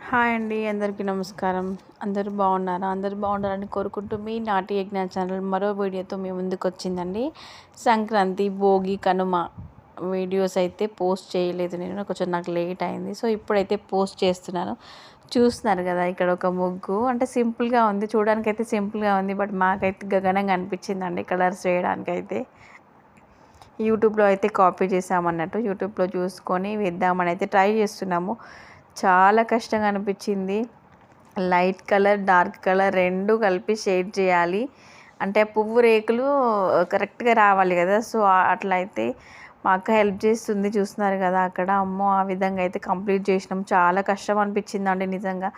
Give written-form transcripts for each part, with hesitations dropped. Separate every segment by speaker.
Speaker 1: Hi అండి, అందరికీ నమస్కారం. అందరూ బాగున్నారా? అందరూ బాగుండాలని కోరుకుంటూ మీ నాటి యజ్ఞ ఛానల్ మరో వీడియోతో మీ ముందుకు వచ్చిందండి. సంక్రాంతి, భోగి, కనుమ వీడియోస్ అయితే పోస్ట్ చేయలేదు నేను, కొంచెం నాకు లేట్ అయింది. సో ఇప్పుడైతే పోస్ట్ చేస్తున్నాను. చూస్తున్నారు కదా, ఇక్కడ ఒక ముగ్గు అంటే సింపుల్గా ఉంది, చూడడానికి అయితే సింపుల్గా ఉంది. బట్ మాకైతే గగనంగా అనిపించిందండి కలర్స్ వేయడానికి. అయితే యూట్యూబ్లో అయితే కాపీ చేసామన్నట్టు, యూట్యూబ్లో చూసుకొని వేద్దామని అయితే ట్రై చేస్తున్నాము. చాలా కష్టంగా అనిపించింది. లైట్ కలర్, డార్క్ కలర్ రెండు కలిపి షేడ్ చేయాలి అంటే పువ్వు రేకులు కరెక్ట్గా రావాలి కదా. సో అట్లా అయితే మా అక్క హెల్ప్ చేస్తుంది, చూస్తున్నారు కదా అక్కడ. అమ్మో, ఆ విధంగా అయితే కంప్లీట్ చేసినాం. చాలా కష్టం అనిపించింది అండి నిజంగా.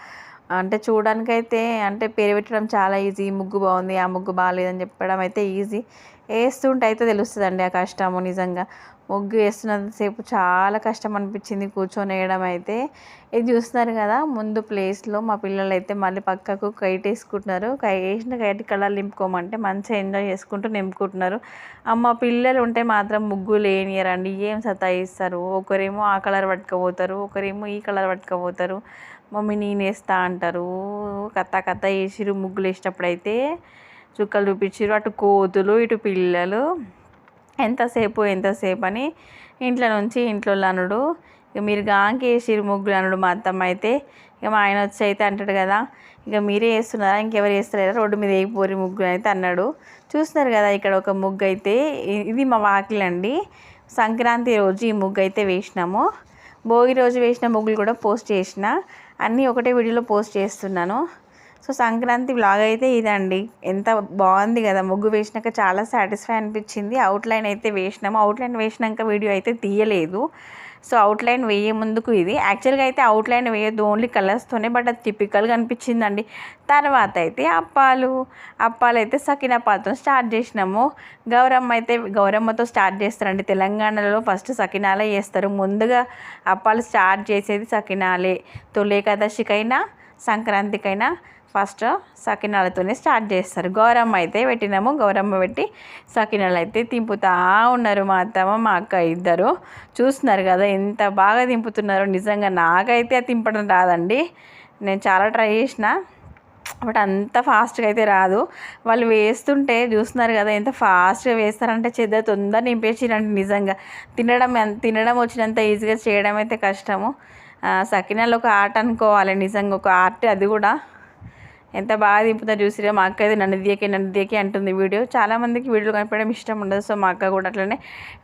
Speaker 1: అంటే చూడడానికైతే అంటే పేరు పెట్టడం చాలా ఈజీ, ముగ్గు బాగుంది, ఆ ముగ్గు బాగాలేదని చెప్పడం అయితే ఈజీ. వేస్తుంటే అయితే తెలుస్తుందండి ఆ కష్టము. నిజంగా ముగ్గు వేస్తున్నంతసేపు చాలా కష్టం అనిపించింది కూర్చొని వేయడం అయితే. ఇది చూస్తున్నారు కదా, ముందు ప్లేస్లో మా పిల్లలు అయితే మళ్ళీ పక్కకు కైట్ వేసుకుంటున్నారు. వేసిన కైట్ కలర్ నింపుకోమంటే మంచిగా ఎంజాయ్ చేసుకుంటూ నింపుకుంటున్నారు. అమ్మ, పిల్లలు ఉంటే మాత్రం ముగ్గులు వేయనియరండి, ఏం సతాయిస్తారు. ఒకరేమో ఆ కలర్ పట్టుకుపోతారు, ఒకరేమో ఈ కలర్ పట్టుకుపోతారు. మమ్మీ నేను వేస్తా అంటారు. కత్త కత్త వేసిరు ముగ్గులు వేసేటప్పుడు అయితే, చుక్కలు చూపించారు. అటు కోతులు, ఇటు పిల్లలు. ఎంతసేపు అని ఇంట్లో నుంచి ఇంట్లో అనుడు. ఇక మీరు గాంకి వేసిరు ముగ్గులు అనుడు మా అత్తమ్మ అయితే. ఇక మా ఆయన వచ్చి అయితే అంటాడు కదా, ఇక మీరే వేస్తున్నారా, ఇంకెవరు వేస్తలేరా, రోడ్డు మీద వేయిపోరి ముగ్గులు అయితే అన్నాడు. చూస్తున్నారు కదా, ఇక్కడ ఒక ముగ్గు అయితే, ఇది మా వాకిలండి. సంక్రాంతి రోజు ఈ ముగ్గు అయితే వేసినాము. భోగి రోజు వేసిన ముగ్గులు కూడా పోస్ట్ చేసిన, అన్నీ ఒకటే వీడియోలో పోస్ట్ చేస్తున్నాను. సో సంక్రాంతి వ్లాగ్ అయితే ఇదండి. ఎంత బాగుంది కదా, ముగ్గు వేసినాక చాలా సాటిస్ఫై అనిపించింది. అవుట్లైన్ అయితే వేసినాము. అవుట్లైన్ వేసినాక వీడియో అయితే తీయలేదు. సో అవుట్లైన్ వేయే ముందుకు ఇది యాక్చువల్గా అయితే అవుట్లైన్ వేయద్దు, ఓన్లీ కలర్స్తోనే. బట్ అది టిపికల్గా అనిపించిందండి. తర్వాత అయితే అప్పాలు అయితే సకినాపాలతో స్టార్ట్ చేసినాము. గౌరమ్మతో స్టార్ట్ చేస్తారండి. తెలంగాణలో ఫస్ట్ సకినాలే చేస్తారు. ముందుగా అప్పాలు స్టార్ట్ చేసేది సకినాలే. తొలి ఏకాదశికైనా సంక్రాంతికైనా ఫస్ట్ సకినాలతోనే స్టార్ట్ చేస్తారు. గౌరమ్మ అయితే పెట్టినాము. గౌరమ్మ పెట్టి సకినాలు అయితే తింపుతా ఉన్నారు మా అత్తమ్మ మా అక్క ఇద్దరు. చూస్తున్నారు కదా ఎంత బాగా తింపుతున్నారో. నిజంగా నాకైతే అది తింపడం రాదండి. నేను చాలా ట్రై చేసిన, బట్ అంత ఫాస్ట్గా అయితే రాదు. వాళ్ళు వేస్తుంటే చూస్తున్నారు కదా ఎంత ఫాస్ట్గా వేస్తారంటే, చెద్ద తొందర నింపేసిరండి. నిజంగా తినడం వచ్చినంత ఈజీగా చేయడం అయితే కష్టము. సకినాలు ఒక ఆర్ట్ అనుకోవాలి, నిజంగా ఒక ఆర్ట్. అది కూడా ఎంత బాగా దింపుతారు చూసిరా. మా అక్క అయితే నన్ను దియకే అంటుంది. వీడియో చాలామందికి వీడియోలో కనిపించడం ఇష్టం ఉండదు. సో మా అక్క కూడా అట్లనే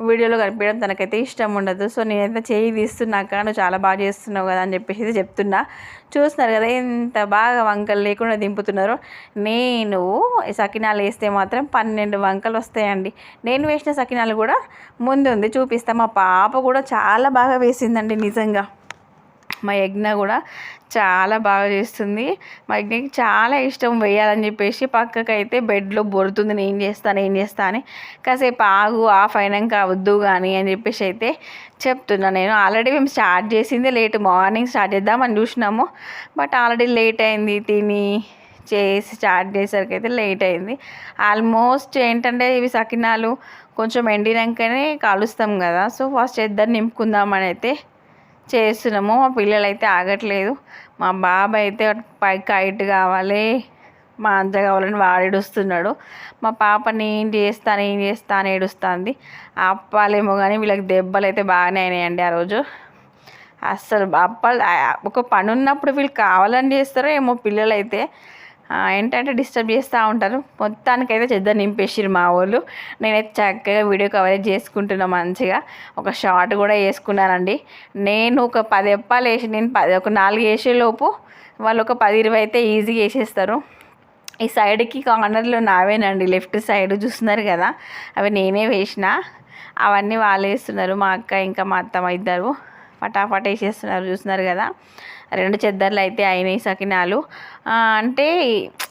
Speaker 1: వీడియోలో కనిపించడం తనకైతే ఇష్టం ఉండదు. సో నేనైతే చేయి తీస్తున్నాక నువ్వు చాలా బాగా చేస్తున్నావు కదా అని చెప్పేసి చెప్తున్నా. చూస్తున్నారు కదా ఎంత బాగా వంకలు లేకుండా దింపుతున్నారు. నేను సకినాలు వేస్తే మాత్రం 12 వంకలు వస్తాయండి. నేను వేసిన సకినాలు కూడా ముందు ఉంది, చూపిస్తాను. మా పాప కూడా చాలా బాగా వేసిందండి నిజంగా. మా యజ్ఞ కూడా చాలా బాగా చేస్తుంది. మా యజ్ఞకి చాలా ఇష్టం వేయాలని చెప్పేసి పక్కకైతే బెడ్లో బొరుతుంది, నేను చేస్తా అని. కాసేపు ఆఫ్ అయినాక వద్దు కానీ అని చెప్పేసి అయితే చెప్తున్నా నేను. ఆల్రెడీ మేము స్టార్ట్ చేసింది లేట్, మార్నింగ్ స్టార్ట్ చేద్దామని చూసినాము. బట్ ఆల్రెడీ లేట్ అయింది, తిని చేసి స్టార్ట్ చేసరికి అయితే లేట్ అయింది. ఆల్మోస్ట్ ఏంటంటే ఇవి సకినాలు కొంచెం ఎండినాకనే కాలుస్తాం కదా. సో ఫస్ట్ ఇద్దరు నింపుకుందామని అయితే చేస్తున్నాము. మా పిల్లలు అయితే ఆగట్లేదు. మా బాబాయ్ అయితే పైకి కైట్ కావాలి, మా అంత కావాలని వాడేడుస్తున్నాడు. మా పాప నేను చేస్తా అని ఏడుస్తుంది. అప్పాలేమో కానీ వీళ్ళకి దెబ్బలు అయితే బాగానే అయినాయండి ఆ రోజు. అస్సలు అప్పాలు ఒక పని ఉన్నప్పుడు వీళ్ళు కావాలని చేస్తారో ఏమో పిల్లలు అయితే. ఏంటంటే డిస్టర్బ్ చేస్తూ ఉంటారు. మొత్తానికైతే చెద్ద నింపేసిరు మా వాళ్ళు. నేనైతే చక్కగా వీడియో కవరేజ్ చేసుకుంటున్నా మంచిగా. ఒక షార్ట్ కూడా వేసుకున్నానండి. నేను ఒక 10 అప్పాలు వేసి, నేను ఒక 4 వేసేలోపు వాళ్ళు ఒక 10-20 అయితే ఈజీగా వేసేస్తారు. ఈ సైడ్కి కార్నర్లో నావేనండి, లెఫ్ట్ సైడ్ చూస్తున్నారు కదా, అవి నేనే వేసిన. అవన్నీ వాళ్ళు వేస్తున్నారు. మా అక్క ఇంకా మా అత్తమ్మ ఇద్దరు ఫటాఫట్ వేసేస్తున్నారు. చూస్తున్నారు కదా, 2 చెద్దర్లు అయితే అయినాయి సకినాలు. అంటే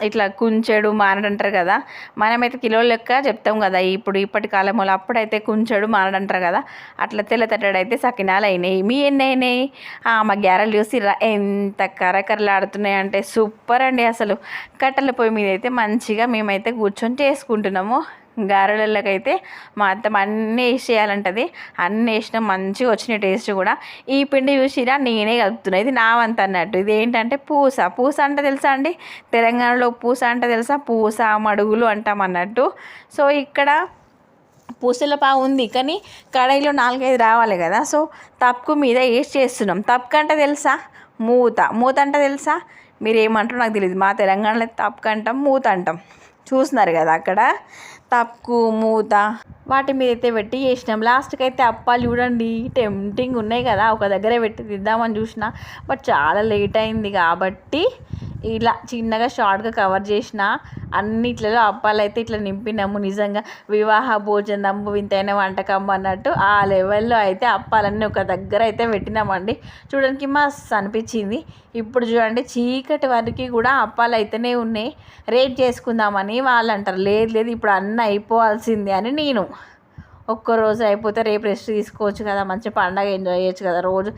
Speaker 1: ఇట్లా కుంచెడు మానడంటారు కదా, మనమైతే కిలోల లెక్క చెప్తాం కదా. ఇప్పటి కాలంలో అప్పుడైతే కుంచెడు మానడంటారు కదా, అట్లా తెల్లతట్టడు అయితే సకినాలు అయినాయి. మీ ఎన్ని అయినాయి? మా గ్యారెలు చూసి ఎంత కరకరలాడుతున్నాయి అంటే సూపర్ అండి. అసలు కట్టెల పొయ్యి మీద అయితే మంచిగా మేమైతే కూర్చొని చేసుకుంటున్నాము. గారెలకైతే మా అత్తమ్మ అన్నీ వేసేయాలంటది. అన్నీ వేసినా మంచిగా వచ్చినాయి టేస్ట్ కూడా. ఈ పిండి చూసిరా నేనే కలుపుతున్నా, ఇది నా వంత అన్నట్టు. ఇది ఏంటంటే పూస. పూస అంటే తెలుసా అండి, తెలంగాణలో పూస అంటే తెలుసా, పూస మడుగులు అంటాం అన్నట్టు. సో ఇక్కడ పూసల పావు ఉంది, కానీ కడాయిలో 4-5 రావాలి కదా. సో తప్పు మీద వేసి చేస్తున్నాం. తప్పు అంటే తెలుసా, మూత. మూత అంటే తెలుసా, మీరు ఏమంటారో నాకు తెలియదు. మా తెలంగాణలో తప్పు అంటాం, మూత అంటాం. చూస్తున్నారు కదా అక్కడ తప్పు మూత వాటి మీద అయితే పెట్టి చేసినాం. లాస్ట్కి అయితే అప్పాలు చూడండి టెంప్టింగ్ ఉన్నాయి కదా, ఒక దగ్గర పెట్టి తిద్దామని చూసిన, బట్ చాలా లేట్ అయింది కాబట్టి ఇలా చిన్నగా షార్ట్గా కవర్ చేసిన. అన్నిట్లలో అప్పాలు అయితే ఇట్లా నింపినాము. నిజంగా వివాహ భోజనం వింతైన వంటకం అన్నట్టు ఆ లెవెల్లో అయితే అప్పాలన్నీ ఒక దగ్గర అయితే పెట్టినామండి. చూడడానికి మస్తు అనిపించింది. ఇప్పుడు చూడండి చీకటి వరకు కూడా అప్పాలు అయితేనే ఉన్నాయి. రేట్ చేసుకుందామని వాళ్ళు అంటారు, లేదు లేదు ఇప్పుడు అన్నీ అయిపోవాల్సిందే అని నేను. ఒక్కరోజు అయిపోతే రేపు రెస్ట్ తీసుకోవచ్చు కదా, మంచి పండగ ఎంజాయ్ చేయొచ్చు కదా. రోజు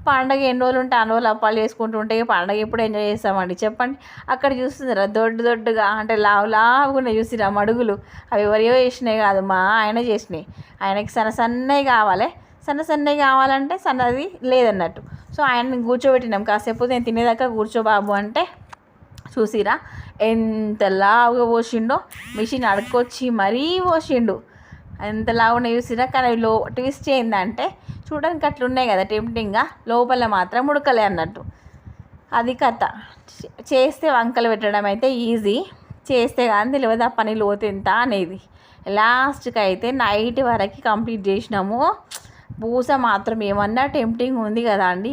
Speaker 1: పండగ ఎన్ని రోజులు ఉంటే అన్ని రోజులు అప్పాలు చేసుకుంటూ ఉంటే పండగ ఎప్పుడు ఎంజాయ్ చేస్తామండి చెప్పండి. అక్కడ చూస్తున్నారా దొడ్డుగా అంటే లావుగా చూసిరా మడుగులు, అవి ఎవరియో చేసినాయి కాదు, మా ఆయన చేసినాయి. ఆయనకి సన్నవి కావాలి, సన్నవి కావాలంటే సన్నది లేదన్నట్టు. సో ఆయన్ని కూర్చోబెట్టినాం, కాసేపు నేను తినేదాకా కూర్చో బాబు అంటే చూసిరా ఎంత లావుగా పోసిండో. మిషన్ అడుక్కొచ్చి మరీ పోసిండు, ఎంత లావున చూసిరా. కానీ ట్విస్ట్ ఏంటంటే చూడడానికి అట్లా ఉన్నాయి కదా టెంప్టింగ్గా, లోపల మాత్రం ఉడకలే అన్నట్టు. అది కథ. చేస్తే వంకలు పెట్టడం అయితే ఈజీ, చేస్తే కానీ తెలియదు ఆ పని లోతు ఎంత అనేది. లాస్ట్కి అయితే నైట్ వరకు కంప్లీట్ చేసినాము. పూస మాత్రం ఏమన్నా టెంప్టింగ్ ఉంది కదా అండి.